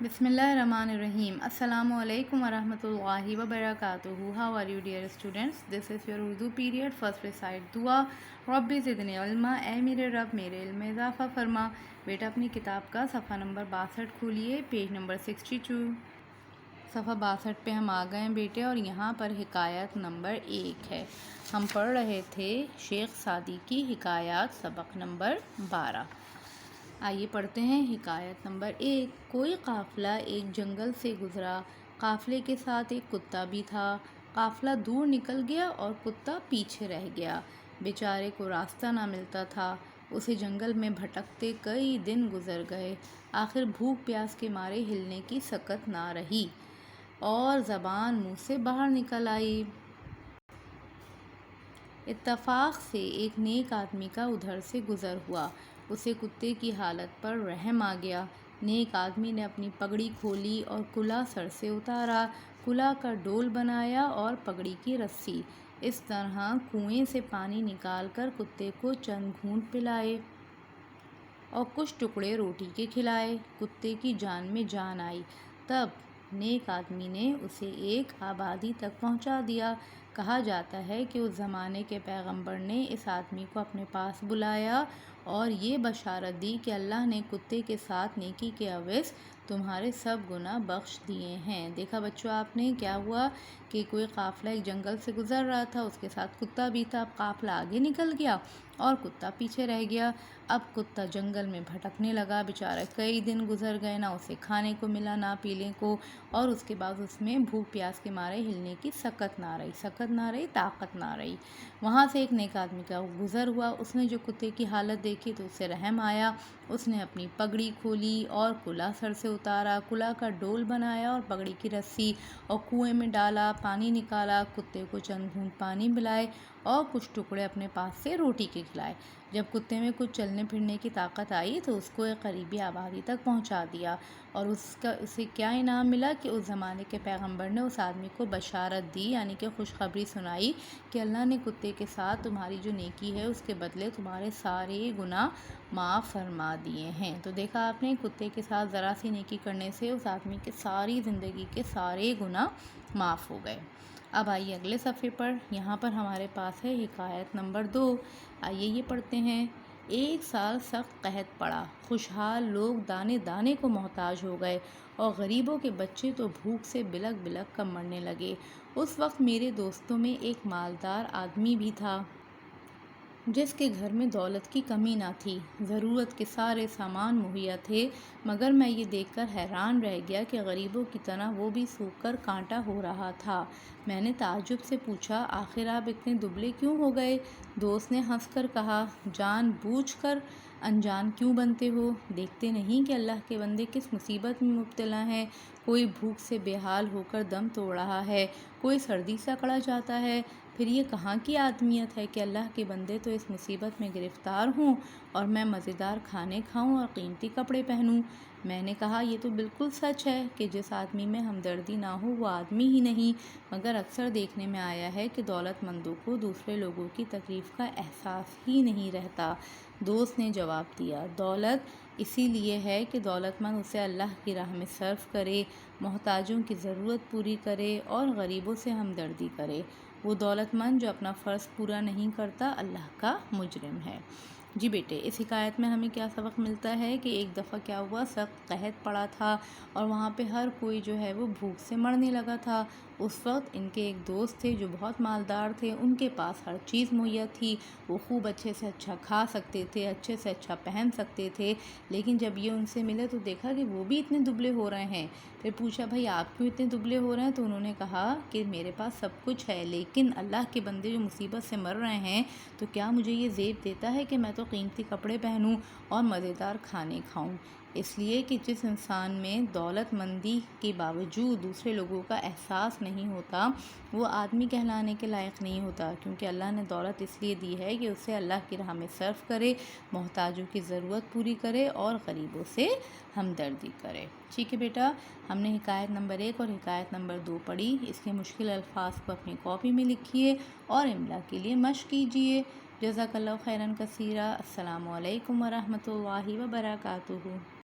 Bismillahirrahmanirrahim. Assalamu alaikum wa rahmatullahi wa barakatuhu. How are you dear students? This is your Urdu period. First recite dua. Rabbi zidni ilma. اے میرے رب میرے علم میں اضافہ فرما. بیٹا اپنی کتاب کا صفحہ نمبر 62 کھولیے، پیج نمبر 62. صفحہ 62 پہ ہم آ گئے ہیں بیٹے، اور یہاں پر حکایت نمبر 1 ہے. ہم پڑھ رہے تھے شیخ سعدی کی حکایات، سبق نمبر 12. آئیے پڑھتے ہیں حکایت نمبر 1. کوئی قافلہ ایک جنگل سے گزرا، قافلے کے ساتھ ایک کتا بھی تھا. قافلہ دور نکل گیا اور کتا پیچھے رہ گیا. بیچارے کو راستہ نہ ملتا تھا. اسے جنگل میں بھٹکتے کئی دن گزر گئے. آخر بھوک پیاس کے مارے ہلنے کی سکت نہ رہی اور زبان منہ سے باہر نکل آئی. اتفاق سے ایک نیک آدمی کا ادھر سے گزر ہوا. اسے کتے کی حالت پر رحم آ گیا. نیک آدمی نے اپنی پگڑی کھولی اور کلا سر سے اتارا، کلا کا ڈول بنایا اور پگڑی کی رسی. اس طرح کنویں سے پانی نکال کر کتے کو چند گھونٹ پلائے اور کچھ ٹکڑے روٹی کے کھلائے. کتے کی جان میں جان آئی. تب نیک آدمی نے اسے ایک آبادی تک پہنچا دیا. کہا جاتا ہے کہ اس زمانے کے پیغمبر نے اس آدمی کو اپنے پاس بلایا اور یہ بشارت دی کہ اللہ نے کتے کے ساتھ نیکی کے عوض تمہارے سب گناہ بخش دیے ہیں. دیکھا بچوں آپ نے کیا ہوا کہ کوئی قافلہ ایک جنگل سے گزر رہا تھا، اس کے ساتھ کتا بھی تھا. اب قافلہ آگے نکل گیا اور کتا پیچھے رہ گیا. اب کتا جنگل میں بھٹکنے لگا. بیچارہ کئی دن گزر گئے، نہ اسے کھانے کو ملا نہ پینے کو، اور اس کے بعد اس میں بھوک پیاس کے مارے ہلنے کی سکت نہ رہی، طاقت نہ رہی. وہاں سے ایک نیک آدمی کا گزر ہوا. اس نے جو کتے کی حالت دیکھی تو اسے رحم آیا. اس نے اپنی پگڑی کھولی اور کلا سر سے اتارا، کلا کا ڈول بنایا اور پگڑی کی رسی، اور کنویں میں ڈالا، پانی نکالا، کتے کو چند گھونٹ پانی پلائے اور کچھ ٹکڑے اپنے پاس سے روٹی کے کھلائے. جب کتے میں کچھ چلنے پھرنے کی طاقت آئی تو اس کو ایک قریبی آبادی تک پہنچا دیا. اور اسے کیا انعام ملا کہ اس زمانے کے پیغمبر نے اس آدمی کو بشارت دی، یعنی کہ خوشخبری سنائی کہ اللہ نے کتے کے ساتھ تمہاری جو نیکی ہے اس کے بدلے تمہارے سارے گناہ معاف فرما دیے ہیں. تو دیکھا آپ نے، کتے کے ساتھ ذرا سی نیکی کرنے سے اس آدمی کے ساری زندگی کے سارے گناہ معاف ہو گئے. اب آئیے اگلے صفحے پر. یہاں پر ہمارے پاس ہے حکایت نمبر 2. آئیے یہ پڑھتے ہیں. ایک سال سخت قحط پڑا. خوشحال لوگ دانے دانے کو محتاج ہو گئے اور غریبوں کے بچے تو بھوک سے بلک بلک کر مرنے لگے. اس وقت میرے دوستوں میں ایک مالدار آدمی بھی تھا جس کے گھر میں دولت کی کمی نہ تھی. ضرورت کے سارے سامان مہیا تھے، مگر میں یہ دیکھ کر حیران رہ گیا کہ غریبوں کی طرح وہ بھی سوکھ کر کانٹا ہو رہا تھا. میں نے تعجب سے پوچھا، آخر آپ اتنے دبلے کیوں ہو گئے؟ دوست نے ہنس کر کہا، جان بوجھ کر انجان کیوں بنتے ہو؟ دیکھتے نہیں کہ اللہ کے بندے کس مصیبت میں مبتلا ہیں. کوئی بھوک سے بے حال ہو کر دم توڑ رہا ہے، کوئی سردی سے اکڑا جاتا ہے. پھر یہ کہاں کی آدمیت ہے کہ اللہ کے بندے تو اس مصیبت میں گرفتار ہوں اور میں مزیدار کھانے کھاؤں اور قیمتی کپڑے پہنوں. میں نے کہا، یہ تو بالکل سچ ہے کہ جس آدمی میں ہمدردی نہ ہو وہ آدمی ہی نہیں، مگر اکثر دیکھنے میں آیا ہے کہ دولت مندوں کو دوسرے لوگوں کی تکلیف کا احساس ہی نہیں رہتا. دوست نے جواب دیا، دولت اسی لیے ہے کہ دولت مند اسے اللہ کی راہ میں صرف کرے، محتاجوں کی ضرورت پوری کرے اور غریبوں سے ہمدردی کرے. وہ دولت مند جو اپنا فرض پورا نہیں کرتا اللہ کا مجرم ہے. جی بیٹے، اس حکایت میں ہمیں کیا سبق ملتا ہے کہ ایک دفعہ کیا ہوا، سخت قحط پڑا تھا اور وہاں پہ ہر کوئی جو ہے وہ بھوک سے مرنے لگا تھا. اس وقت ان کے ایک دوست تھے جو بہت مالدار تھے. ان کے پاس ہر چیز مہیا تھی، وہ خوب اچھے سے اچھا کھا سکتے تھے، اچھے سے اچھا پہن سکتے تھے. لیکن جب یہ ان سے ملے تو دیکھا کہ وہ بھی اتنے دبلے ہو رہے ہیں. پھر پوچھا، بھائی آپ کیوں اتنے دبلے ہو رہے ہیں؟ تو انہوں نے کہا کہ میرے پاس سب کچھ ہے، لیکن اللہ کے بندے جو مصیبت سے مر رہے ہیں تو کیا مجھے یہ زیب دیتا ہے کہ میں تو قیمتی کپڑے پہنوں اور مزیدار کھانے کھاؤں؟ اس لیے کہ جس انسان میں دولت مندی کے باوجود دوسرے لوگوں کا احساس نہیں ہوتا وہ آدمی کہلانے کے لائق نہیں ہوتا، کیونکہ اللہ نے دولت اس لیے دی ہے کہ اسے اللہ کی راہ میں صرف کرے، محتاجوں کی ضرورت پوری کرے اور غریبوں سے ہمدردی کرے. ٹھیک ہے بیٹا، ہم نے حکایت نمبر 1 اور حکایت نمبر 2 پڑھی. اس کے مشکل الفاظ کو اپنی کاپی میں لکھیے اور املا کے لیے مشق کیجیے. جزاک اللہ خیراً کثیرا. السلام علیکم ورحمۃ اللہ وبرکاتہ.